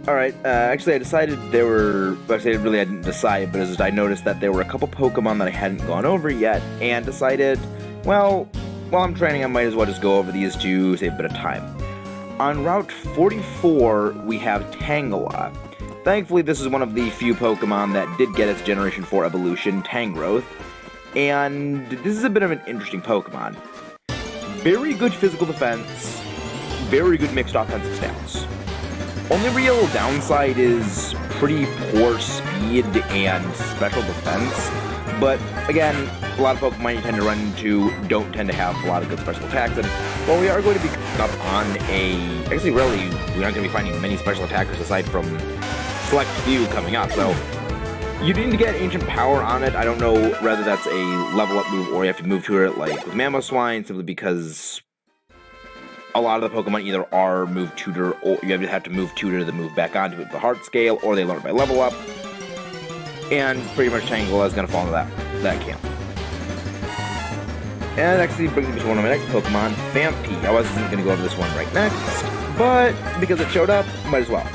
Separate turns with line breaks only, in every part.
Alright, actually I decided actually I didn't decide, but I noticed that there were a couple Pokemon that I hadn't gone over yet, and decided, well, while I'm training I might as well just go over these to save a bit of time. On Route 44, we have Tangela. Thankfully, this is one of the few Pokemon that did get its Generation 4 evolution, Tangrowth, and this is a bit of an interesting Pokemon. Very good physical defense, very good mixed offensive stats. Only real downside is pretty poor speed and special defense, but again, a lot of Pokemon you tend to run into don't tend to have a lot of good special attacks, and while we are going to be coming up on actually really, we aren't going to be finding many special attackers aside from select few coming up, so you need to get Ancient Power on it. I don't know whether that's a level up move or you have to move to it like with Mamoswine, simply because a lot of the Pokemon either are move tutor, or you have to move tutor to move back onto it with the heart scale, or they learn by level up. And pretty much Tangela is going to fall into that camp. And actually brings me to one of my next Pokemon, Phanpy. I wasn't going to go over this one right next, but because it showed up, might as well.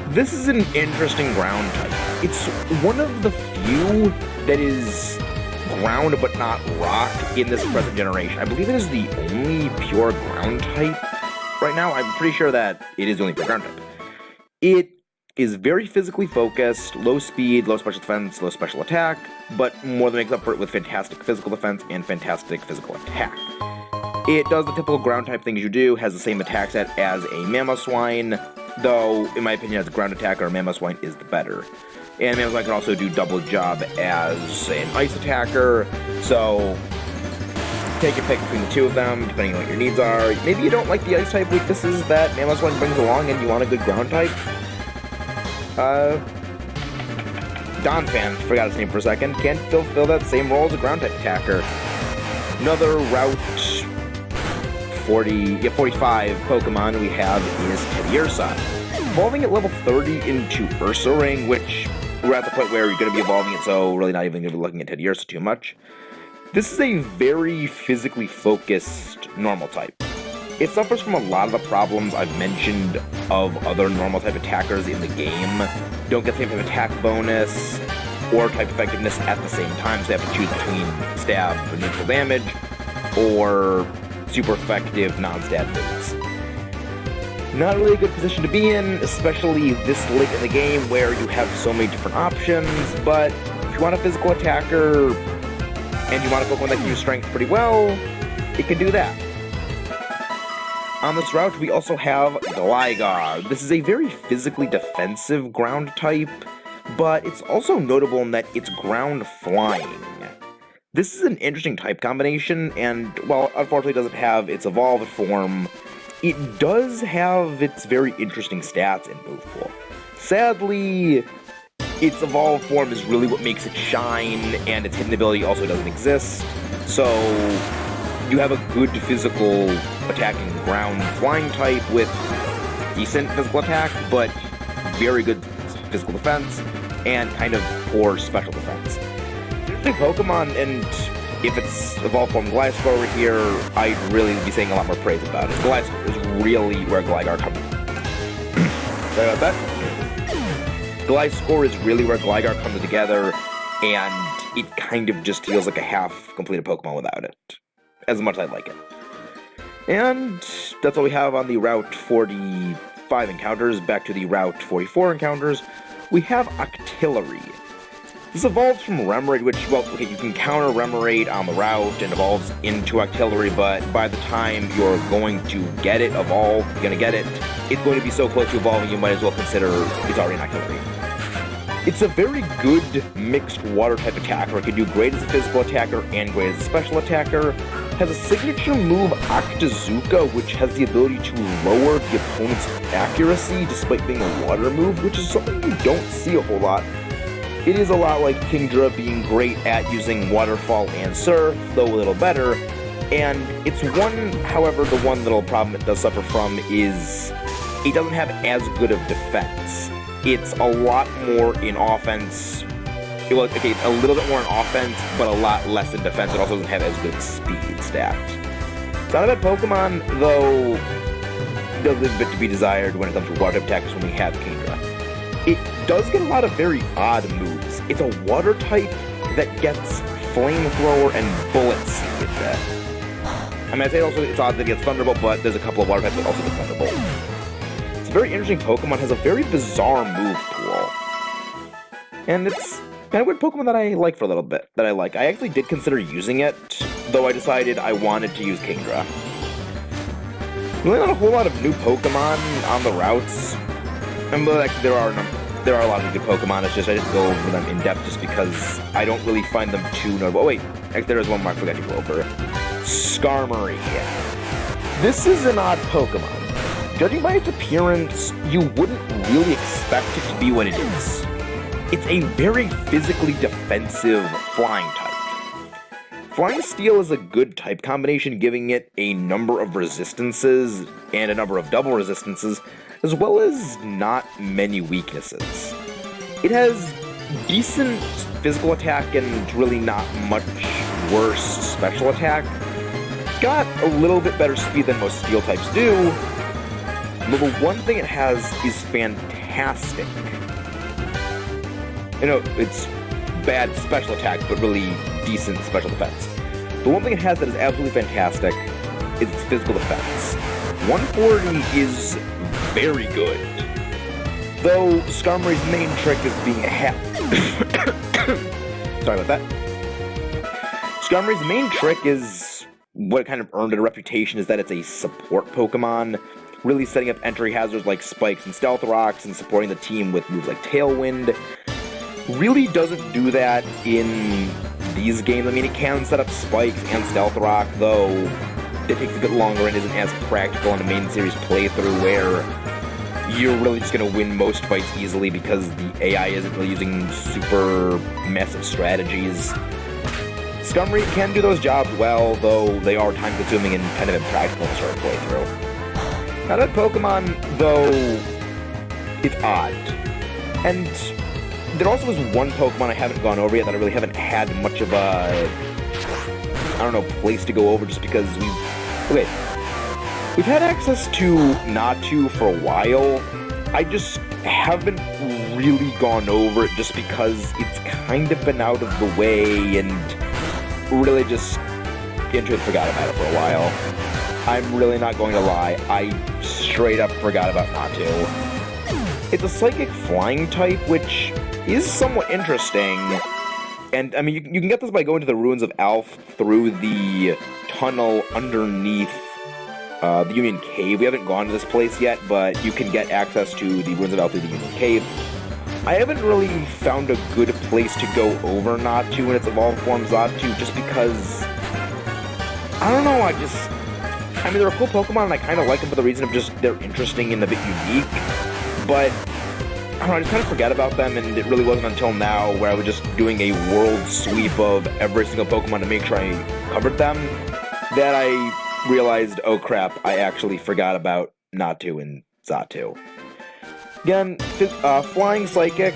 This is an interesting ground type. It's one of the few that is ground but not rock in this present generation. I believe it is the only pure ground type right now. I'm pretty sure that it is the only pure ground type. It is very physically focused, low speed, low special defense, low special attack, but more than makes up for it with fantastic physical defense and fantastic physical attack. It does the typical ground type things you do, has the same attack set as a Mamoswine, though in my opinion as a ground attacker, Mamoswine is the better. And Mamoswine can also do double job as an ice attacker, so take your pick between the two of them, depending on what your needs are. Maybe you don't like the ice type weaknesses that Mamoswine brings along and you want a good ground type. Donphan, forgot his name for a second, can fulfill that same role as a ground type attacker. Another Route 45 Pokemon we have is Teddiursa. Evolving at level 30 into Ursaring, which we're at the point where you're going to be evolving it, so really not even going to be looking at Teddiursa too much. This is a very physically focused normal type. It suffers from a lot of the problems I've mentioned of other normal type attackers in the game. Don't get the same type of attack bonus or type effectiveness at the same time, so you have to choose between stab for neutral damage or super effective non-stab moves. Not really a good position to be in, especially this late in the game where you have so many different options, but if you want a physical attacker and you want a Pokemon that can use strength pretty well, it can do that. On this route, we also have Gligar. This is a very physically defensive ground type, but it's also notable in that it's ground flying. This is an interesting type combination, and while unfortunately it doesn't have its evolved form, it does have its very interesting stats in Move Pool. Sadly, its evolved form is really what makes it shine, and its hidden ability also doesn't exist, so you have a good physical attacking ground flying type with decent physical attack, but very good physical defense, and kind of poor special defense. Interesting Pokemon, and if it's evolved form Gliscor over here, I'd really be saying a lot more praise about it. Gliscor is really where Gligar comes. Sorry about that. Gliscor is really where Gligar comes together, and it kind of just feels like a half-completed Pokemon without it. As much as I like it. And that's all we have on the Route 45 encounters. Back to the Route 44 encounters. We have Octillery. This evolves from Remoraid, which, well, okay, you can counter Remoraid on the route and evolves into Octillery, but by the time you're going to get it evolved, it's going to be so close to evolving you might as well consider it's already an Octillery. It's a very good mixed water type attacker. It can do great as a physical attacker and great as a special attacker. Has a signature move, Octazooka, which has the ability to lower the opponent's accuracy despite being a water move, which is something you don't see a whole lot. It is a lot like Kingdra being great at using Waterfall and Surf, though a little better, and it's one, however, the one little problem it does suffer from is it doesn't have as good of defense. It's a lot more in offense. Well, okay, it's a little bit more in offense, but a lot less in defense. It also doesn't have as good speed stats. It's not a bad Pokemon, though does leave a bit to be desired when it comes to water-type attacks when we have Kingdra. It does get a lot of very odd moves. It's a water type that gets Flamethrower and Bullet Seed. I mean, I'd say also it's odd that it gets Thunderbolt, but there's a couple of water types that also get Thunderbolt. It's a very interesting Pokemon, has a very bizarre move pool. And it's kind of weird Pokemon that I like for a little bit, I actually did consider using it, though I decided I wanted to use Kingdra. Really not a whole lot of new Pokemon on the routes. And actually there are a lot of good Pokemon, it's just I didn't go over them in depth just because I don't really find them too notable. Oh wait, actually there is one more I forgot to go over. Skarmory. This is an odd Pokemon. Judging by its appearance, you wouldn't really expect it to be what it is. It's a very physically defensive flying type. Flying Steel is a good type combination, giving it a number of resistances and a number of double resistances, as well as not many weaknesses. It has decent physical attack and really not much worse special attack. Got a little bit better speed than most Steel types do, but the one thing it has is fantastic. You know, it's bad special attack, but really decent special defense. The one thing it has that is absolutely fantastic is its physical defense. 140 is very good. Though Skarmory's main trick is being a Sorry about that. Skarmory's main trick is what kind of earned it a reputation is that it's a support Pokemon, really setting up entry hazards like Spikes and Stealth Rocks and supporting the team with moves like Tailwind. Really doesn't do that in these games. I mean, it can set up Spikes and Stealth Rock, though it takes a bit longer and isn't as practical in a main series playthrough where you're really just going to win most fights easily because the AI isn't really using super massive strategies. Skarmory can do those jobs well, though they are time-consuming and kind of impractical to sort of playthrough. Now that Pokemon, though, it's odd. And there also is one Pokemon I haven't gone over yet that I really haven't had much of a, place to go over just because we've had access to Natu for a while. I just haven't really gone over it just because it's kind of been out of the way and really just forgot about it for a while. I'm really not going to lie, I straight up forgot about Natu. It's a Psychic Flying type, which is somewhat interesting, and I mean you can get this by going to the Ruins of Alph through the tunnel underneath the Union Cave. We haven't gone to this place yet, but you can get access to the Ruins of Alph through the Union Cave. I haven't really found a good place to go over Natu in its evolved form Xatu, just because, I don't know, I mean they're a cool Pokemon and I kind of like them for the reason of just they're interesting and a bit unique, but I don't know, I just kind of forgot about them, and it really wasn't until now where I was just doing a world sweep of every single Pokemon to make sure I covered them, that I realized, oh crap, I actually forgot about Natu and Xatu. Again, Flying Psychic,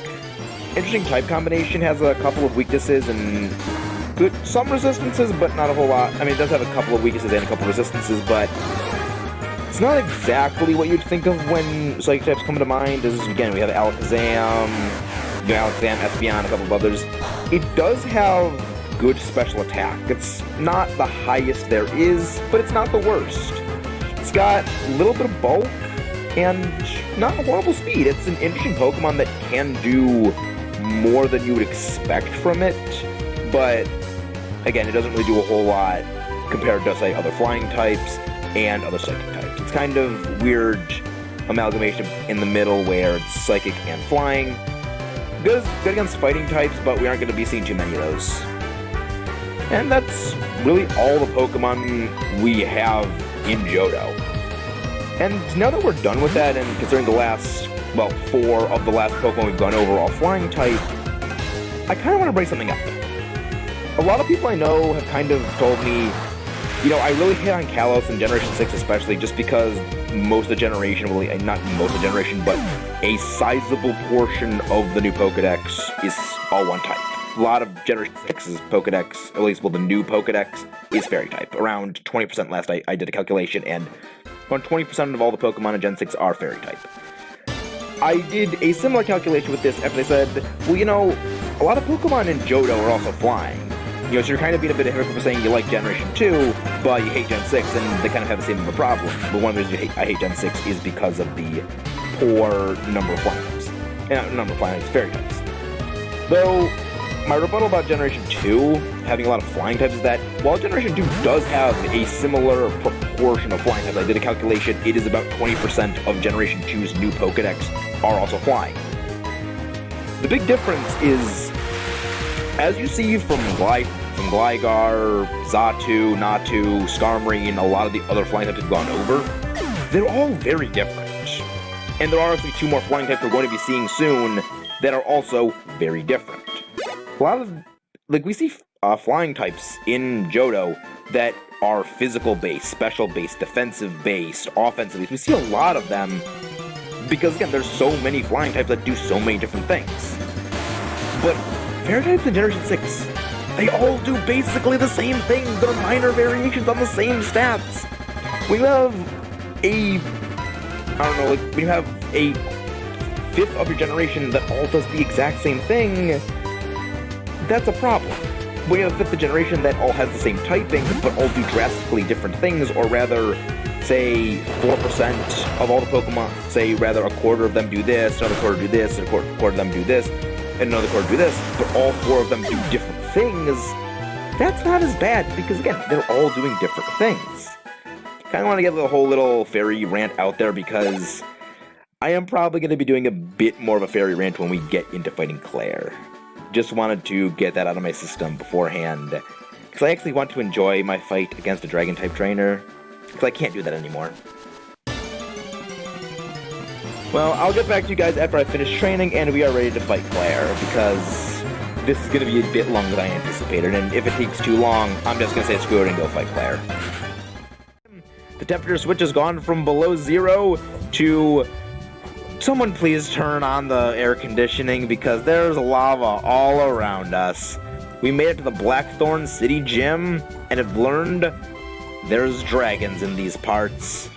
interesting type combination, has a couple of weaknesses and some resistances, but not a whole lot. I mean, it does have a couple of weaknesses and a couple of resistances, but it's not exactly what you'd think of when Psychic types come to mind. Again, we have Alakazam, Espeon, a couple of others. It does have good special attack. It's not the highest there is, but it's not the worst. It's got a little bit of bulk and not horrible speed. It's an interesting Pokemon that can do more than you would expect from it, but again, it doesn't really do a whole lot compared to, say, other flying types and other psychic types. It's kind of weird amalgamation in the middle where it's psychic and flying. Good against fighting types, but we aren't going to be seeing too many of those. And that's really all the Pokemon we have in Johto. And now that we're done with that, and considering the last, 4 of the last Pokemon we've gone over all flying type, I kind of want to bring something up. A lot of people I know have kind of told me, I really hit on Kalos in Generation 6 especially just because most of the generation, not most of the generation, but a sizable portion of the new Pokedex is all one type. A lot of Generation 6's Pokedex, at least, the new Pokedex, is Fairy type. Around 20% last I did a calculation, and around 20% of all the Pokemon in Gen 6 are Fairy type. I did a similar calculation with this after they said, well, you know, a lot of Pokemon in Johto are also flying. You know, so you're kind of being a bit of a hypocrite for saying you like Generation 2, but you hate Gen 6, and they kind of have the same of a problem. But one of the reasons I hate Gen 6 is because of the poor number of flying types. Number of flying types, Fairy types. Though, my rebuttal about Generation 2 having a lot of flying types is that while Generation 2 does have a similar proportion of flying types, I did a calculation, it is about 20% of Generation 2's new Pokedex are also flying. The big difference is, as you see from Gligar, Xatu, Natu, Skarmory, a lot of the other flying types have gone over, they're all very different. And there are actually 2 more flying types we're going to be seeing soon that are also very different. A lot of, like, we see flying types in Johto that are physical-based, special-based, defensive-based, offensive-based. We see a lot of them because, again, there's so many flying types that do so many different things. But Fairy types in Generation 6, they all do basically the same thing. They're minor variations on the same stats. When you have when you have a fifth of your generation that all does the exact same thing, that's a problem. When you have a fifth of generation that all has the same typing, but all do drastically different things, or rather, say, 4% of all the Pokemon, say, rather a quarter of them do this, another quarter do this, and a quarter of them do this, and another quarter do this, but all 4 of them do different things, that's not as bad, because again, they're all doing different things. Kind of want to get the whole little fairy rant out there, because I am probably going to be doing a bit more of a fairy rant when we get into fighting Clair. Just wanted to get that out of my system beforehand, because I actually want to enjoy my fight against a Dragon-type trainer, because I can't do that anymore. Well, I'll get back to you guys after I finish training and we are ready to fight Clair, because this is going to be a bit longer than I anticipated, and if it takes too long, I'm just going to say screw it and go fight Clair. The temperature switch has gone from below 0 to... Someone please turn on the air conditioning, because there's lava all around us. We made it to the Blackthorn City Gym, and have learned there's dragons in these parts.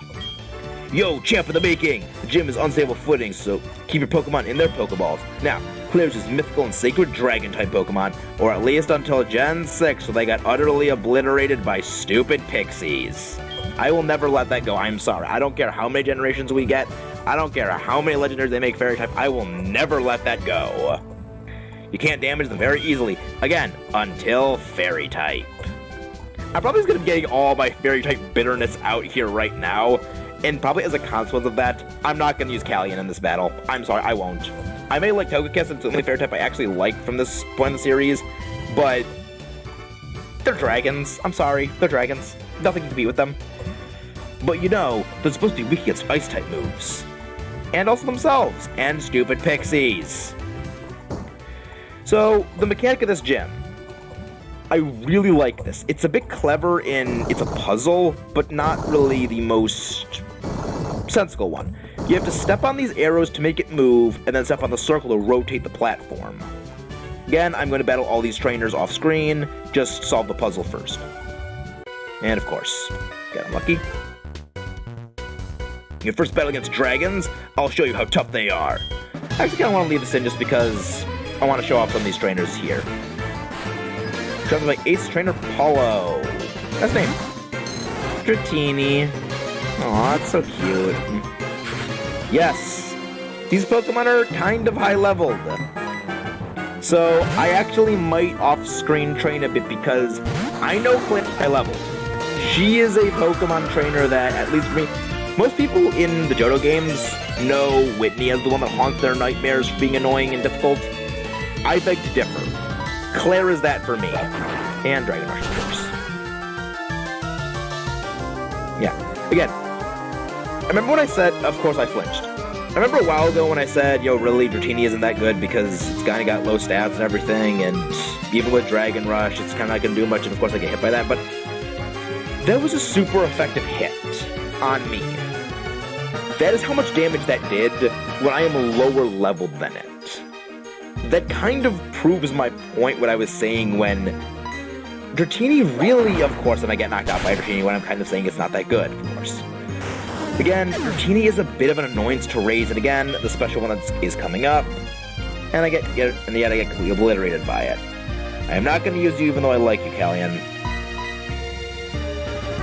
Yo, champ of the making! The gym is unstable footing, so keep your Pokemon in their Pokeballs. Now, Clair's is mythical and sacred Dragon-type Pokemon, or at least until Gen 6, so they got utterly obliterated by stupid pixies. I will never let that go, I'm sorry. I don't care how many generations we get, I don't care how many legendaries they make Fairy type, I will never let that go. You can't damage them very easily, again, until Fairy type. I'm probably just going to be getting all my Fairy type bitterness out here right now, and probably as a consequence of that, I'm not going to use Callion in this battle. I'm sorry, I won't. I may like Togekiss, it's the only Fairy type I actually like from this point in the series, but they're dragons. I'm sorry, they're dragons. Nothing to compete with them. But you know, they're supposed to be weak against Ice-type moves. And also themselves, and stupid pixies. So, the mechanic of this gym, I really like this. It's a bit clever in, it's a puzzle, but not really the most sensible one. You have to step on these arrows to make it move, and then step on the circle to rotate the platform. Again, I'm going to battle all these trainers off screen, just solve the puzzle first. And of course, get unlucky. Your first battle against dragons, I'll show you how tough they are. I actually kind of want to leave this in just because I want to show off some of these trainers here. Trained by Ace Trainer Paulo. That's name. Dratini. Aw, that's so cute. Yes, these Pokemon are kind of high-leveled. So, I actually might off-screen train a bit because I know Clair's high-leveled. She is a Pokemon trainer that, at least for me, most people in the Johto games know Whitney as the one that haunts their nightmares for being annoying and difficult. I beg to differ. Clair is that for me. And Dragon Rush, of course. Yeah. Again, I remember when I said, of course I flinched. I remember a while ago when I said, yo, really, Dratini isn't that good because it's kind of got low stats and everything, and even with Dragon Rush, it's kind of not going to do much, and of course I get hit by that, but that was a super effective hit on me. That is how much damage that did when I am lower leveled than it. That kind of proves my point, what I was saying when Dratini really, of course, and I get knocked out by Dratini when I'm kind of saying it's not that good, of course. Again, Dratini is a bit of an annoyance to raise, and again, the special one is coming up, and yet I get completely obliterated by it. I am not going to use you even though I like you, Callian.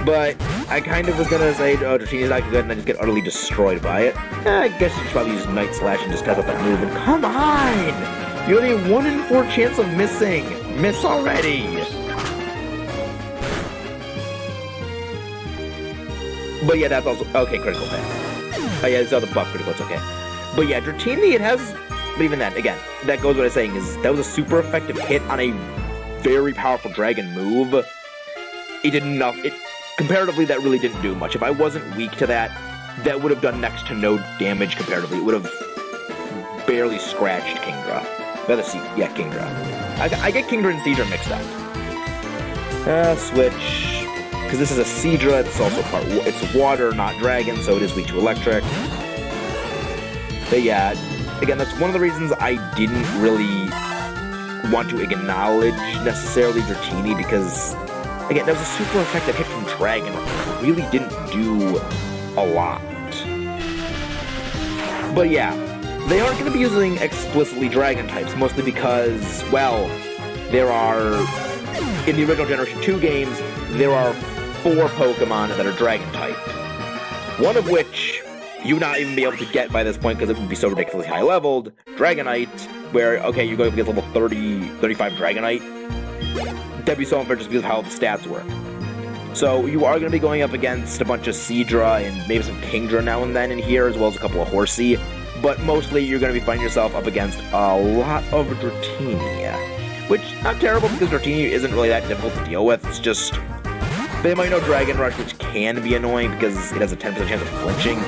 But I kind of was going to say, oh, Dratini's not good, and I just get utterly destroyed by it. I guess you should probably use Night Slash and just test out that move, and come on! You have a 1 in 4 chance of missing! Miss already! But yeah, that's also... Okay, critical pass. Oh yeah, it's all the buff critical, it's okay. But yeah, Dratini, it has... But even then, again, that goes what I'm saying, is that was a super effective hit on a very powerful dragon move. It did nothing... Comparatively, that really didn't do much. If I wasn't weak to that, that would have done next to no damage comparatively. It would have barely scratched Kingdra. Yeah, Kingdra. I get Kingdra and Seadra mixed up. Switch. Because this is a Seadra, it's also it's water, not dragon, so it is weak to electric. But yeah, again, that's one of the reasons I didn't really want to acknowledge necessarily Dratini, because... Again, that was a super effective hit from Dragon. It really didn't do a lot. But yeah, they aren't going to be using explicitly Dragon types, mostly because, well, there are, in the original Generation 2 games, there are 4 Pokemon that are Dragon type. One of which you would not even be able to get by this point because it would be so ridiculously high leveled. Dragonite, where, okay, you're going to get level 30, 35 Dragonite. That'd be so unfair just because of how the stats work. So you are going to be going up against a bunch of Seadra and maybe some Kingdra now and then in here, as well as a couple of Horsey. But mostly you're going to be finding yourself up against a lot of Dratini. Which, not terrible, because Dratini isn't really that difficult to deal with. It's just, they might know Dragon Rush, which can be annoying because it has a 10% chance of flinching.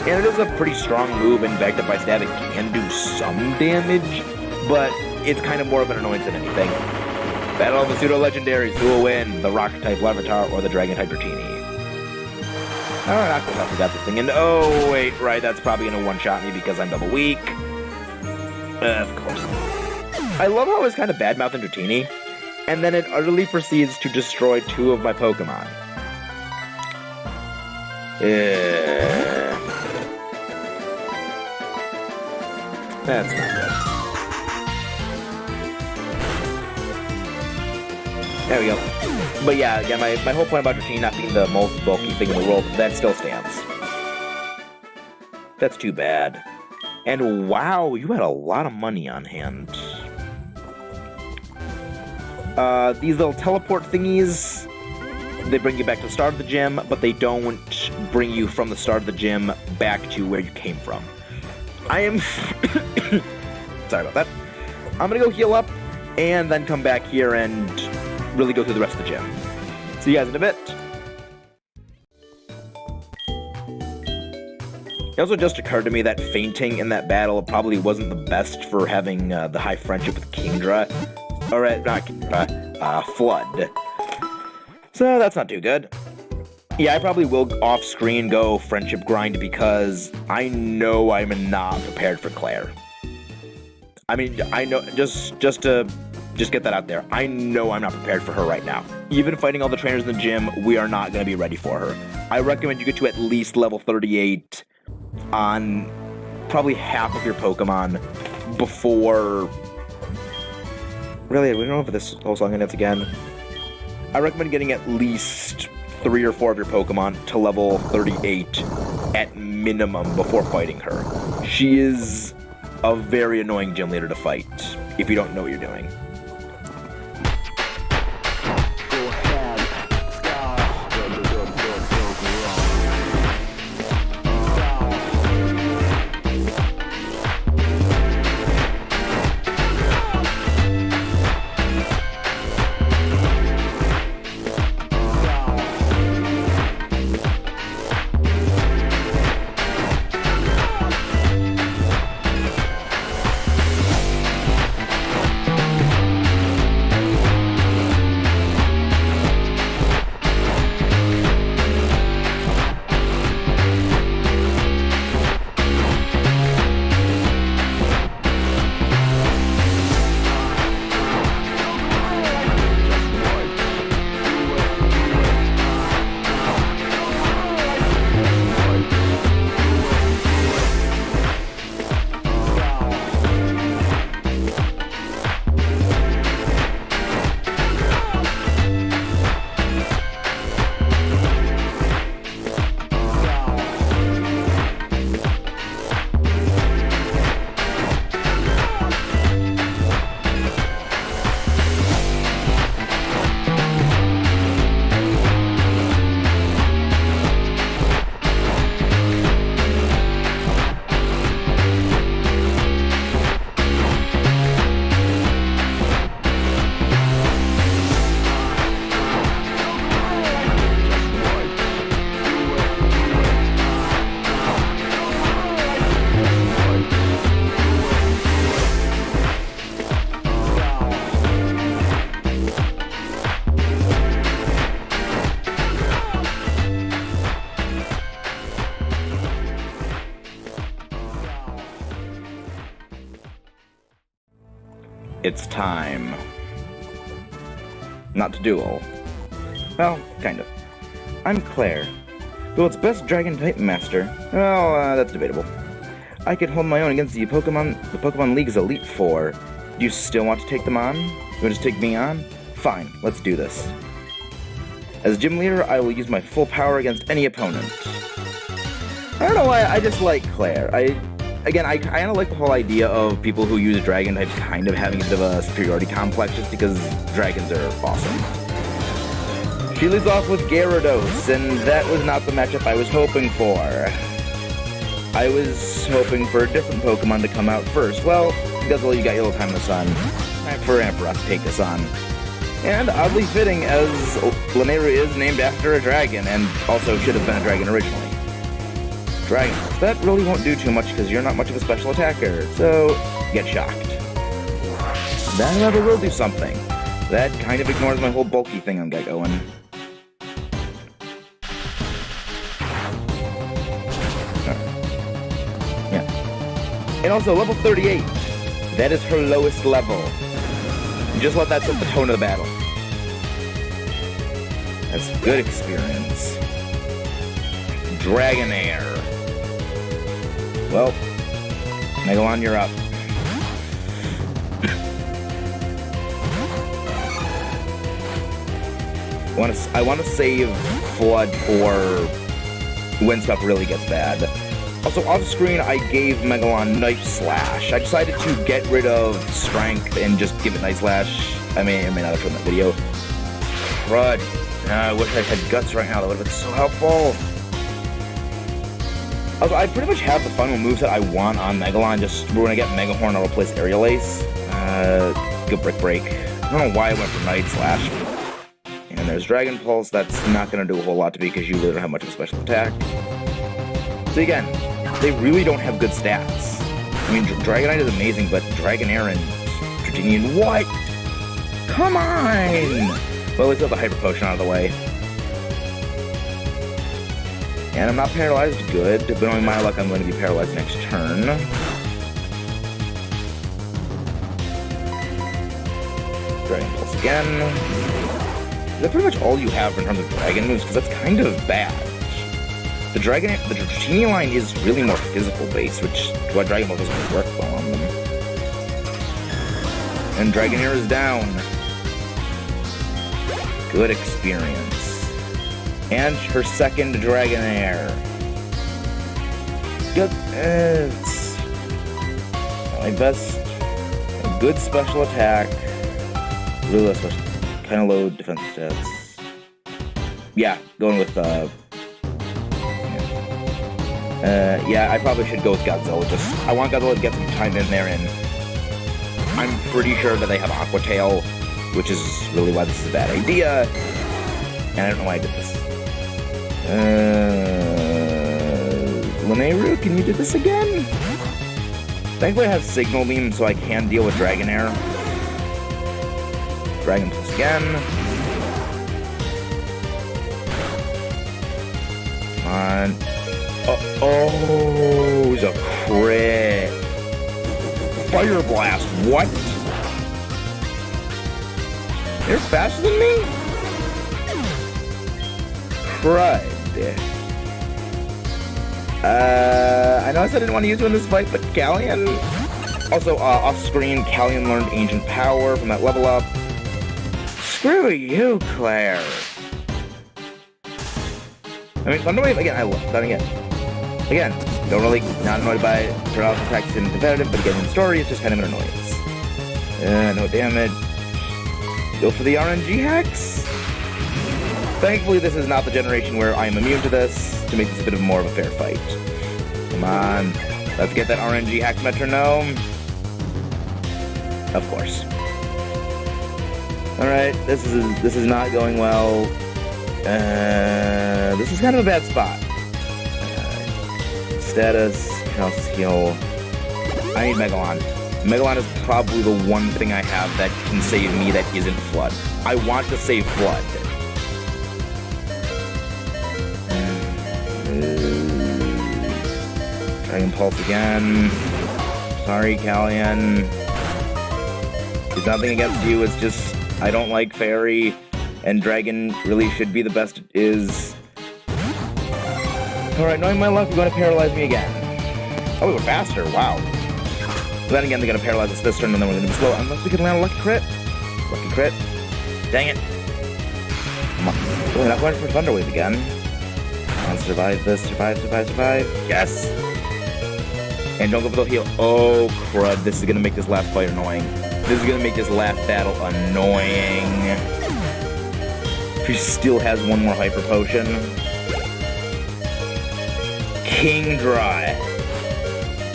And it is a pretty strong move, and backed up by stab, it can do some damage, but it's kind of more of an annoyance than anything. Battle of the Pseudo-Legendaries, who will win, the Rock-type Larvitar or the Dragon-type Dratini? Alright, Aquahelp got this thing, and oh, wait, right, that's probably gonna one-shot me because I'm double weak. Of course. I love how I was kind of bad-mouthing Dratini, and then it utterly proceeds to destroy 2 of my Pokemon. That's not good. There we go. But yeah, again, my whole point about Dratini not being the most bulky thing in the world, that still stands. That's too bad. And wow, you had a lot of money on hand. These little teleport thingies, they bring you back to the start of the gym, but they don't bring you from the start of the gym back to where you came from. I am... Sorry about that. I'm gonna go heal up, and then come back here and really go through the rest of the gym. See you guys in a bit. It also just occurred to me that fainting in that battle probably wasn't the best for having the high friendship with Kingdra. Alright, not Kingdra, Flood. So that's not too good. Yeah, I probably will off-screen go friendship grind because I know I'm not prepared for Clair. I mean, I know, just get that out there. I know I'm not prepared for her right now. Even fighting all the trainers in the gym, we are not going to be ready for her. I recommend you get to at least level 38 on probably half of your Pokemon before... Really, we don't know if this whole song ends again. I recommend getting at least 3 or 4 of your Pokemon to level 38 at minimum before fighting her. She is a very annoying gym leader to fight if you don't know what you're doing. It's time. Not to duel. Well, kind of. I'm Clair. Though its best Dragon-type master, well, that's debatable. I could hold my own against the Pokemon League's Elite Four. Do you still want to take them on? You want to take me on? Fine, let's do this. As gym leader, I will use my full power against any opponent. I don't know why, I just like Clair. I kind of like the whole idea of people who use Dragon types kind of having a bit of a superiority complex just because Dragons are awesome. She leads off with Gyarados, and that was not the matchup I was hoping for. I was hoping for a different Pokemon to come out first. Well, Guzzle, you got your little time in the sun. Time for Ampharos to take this on. And oddly fitting, as Lanayru is named after a dragon, and also should have been a dragon originally. Dragons, that really won't do too much because you're not much of a special attacker, so get shocked. That however will do something. That kind of ignores my whole bulky thing I'm got going. Yeah. And also, level 38. That is her lowest level. Just let that set the tone of the battle. That's good experience. Dragonair. Well, Megalon, you're up. I want to save Flood for when stuff really gets bad. Also, off screen, I gave Megalon Knife Slash. I decided to get rid of Strength and just give it Knife Slash. I may or may not have shown that video. Crud. I wish I had Guts right now. That would have been so helpful. Also, I pretty much have the final moveset I want on Megalon. Just when I get Mega Horn, I'll replace Aerial Ace. Go Brick Break. I don't know why I went for Night Slash. And there's Dragon Pulse. That's not going to do a whole lot to me because you really don't have much of a special attack. So again, they really don't have good stats. I mean, Dragonite is amazing, but Dragonair and Dratinian, what? Come on! Well, at least I have the Hyper Potion out of the way. And I'm not paralyzed, good, but knowing my luck, I'm going to be paralyzed next turn. Dragon Pulse again. Is that pretty much all you have in terms of Dragon moves? Because that's kind of bad. The Dratini line is really more physical based, which why Dragon Ball doesn't really work well on them. And Dragonair is down. Good experience. And her second Dragonair. Good. It's my best. A good special attack. Really low special. Kind of low defense stats. Yeah, going with yeah, I probably should go with Godzilla. I want Godzilla to get some time in there, and I'm pretty sure that they have Aqua Tail, which is really why this is a bad idea. And I don't know why I did this. Lanayru, can you do this again? Thankfully I have Signal Beam, so I can deal with Dragonair. Dragon Pulse again. Come on. Oh, it's a crit. Fire Blast, what? You're faster than me? Crud. I know I said I didn't want to use you in this fight, but Callion? Also, off-screen, Callion learned Ancient Power from that level up. Screw you, Clair. I mean, fun to wave again. I love that again. Again, don't really, not annoyed by turn-off attacks in competitive, but again, in story, it's just kind of an annoyance. No damage. Go for the RNG hacks? Thankfully, this is not the generation where I am immune to this, to make this a bit more of a fair fight. Come on, let's get that RNG hack metronome. Of course. Alright, this is not going well. This is kind of a bad spot. Status, House Heal. I need Megalon. Megalon is probably the one thing I have that can save me that isn't Flood. I want to save Flood. Dragon Pulse again. Sorry, Callion. It's nothing against you, it's just I don't like Fairy, and Dragon really should be the best it is. Alright, knowing my luck, you're going to paralyze me again. Oh, we were faster, wow. But then again, they're going to paralyze us this turn, and then we're going to be slow, unless we can land a lucky crit. Lucky crit. Dang it. Come on. Oh, we're not going for Thunder Wave again. Come on, survive this, survive. Yes! And don't go for the heal. Oh, crud, this is going to make this last fight annoying. This is going to make this last battle annoying. She still has one more Hyper Potion. Kingdra.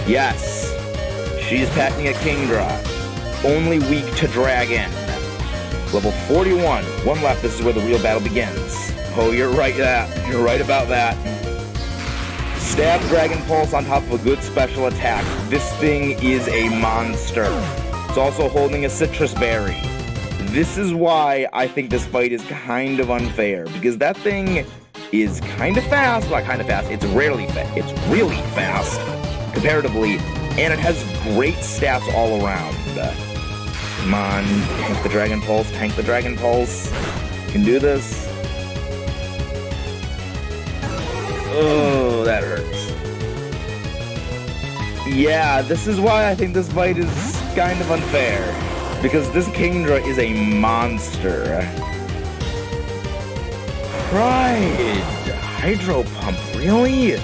Yes. She's packing a Kingdra. Only weak to Dragon. Level 41. One left. This is where the real battle begins. Oh, you're right. You're right about that. Stab Dragon Pulse on top of a good special attack. This thing is a monster. It's also holding a Citrus Berry. This is why I think this fight is kind of unfair, because that thing is kind of fast. Well, not kind of fast. It's rarely fast. It's really fast, comparatively, and it has great stats all around. Come on, tank the Dragon Pulse. Tank the Dragon Pulse. You can do this. Oh, that hurts. Yeah, this is why I think this fight is kind of unfair, because this Kingdra is a monster. Pride! Hydro Pump, really?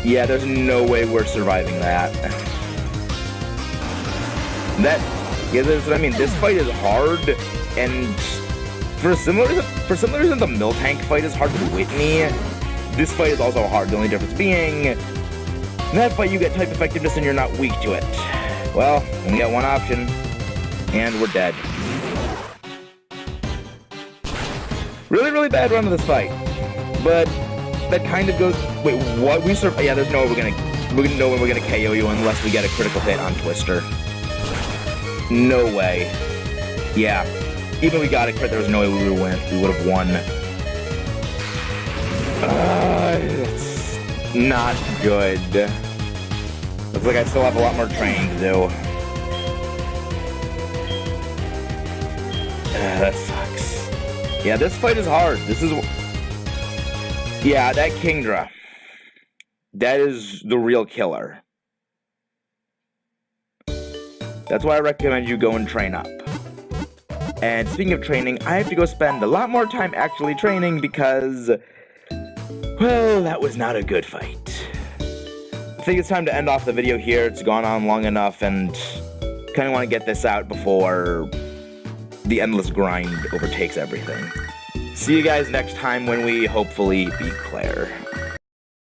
Yeah, there's no way we're surviving that. Yeah, that's what I mean. This fight is hard, and for a similar reason, the Miltank fight is hard with Whitney. This fight is also hard. The only difference being, in that fight you get type effectiveness and you're not weak to it. Well, only got one option, and we're dead. Really, really bad run of this fight, but that kind of goes. Wait, what? Yeah, there's no way we're gonna KO you unless we get a critical hit on Twister. No way. Yeah, even if we got a crit, there was no way we would have won. It's not good. Looks like I still have a lot more training to do. That sucks. Yeah, this fight is hard. Yeah, that Kingdra. That is the real killer. That's why I recommend you go and train up. And speaking of training, I have to go spend a lot more time actually training because, well, that was not a good fight. I think it's time to end off the video here. It's gone on long enough, and kind of want to get this out before the endless grind overtakes everything. See you guys next time when we hopefully beat Clair.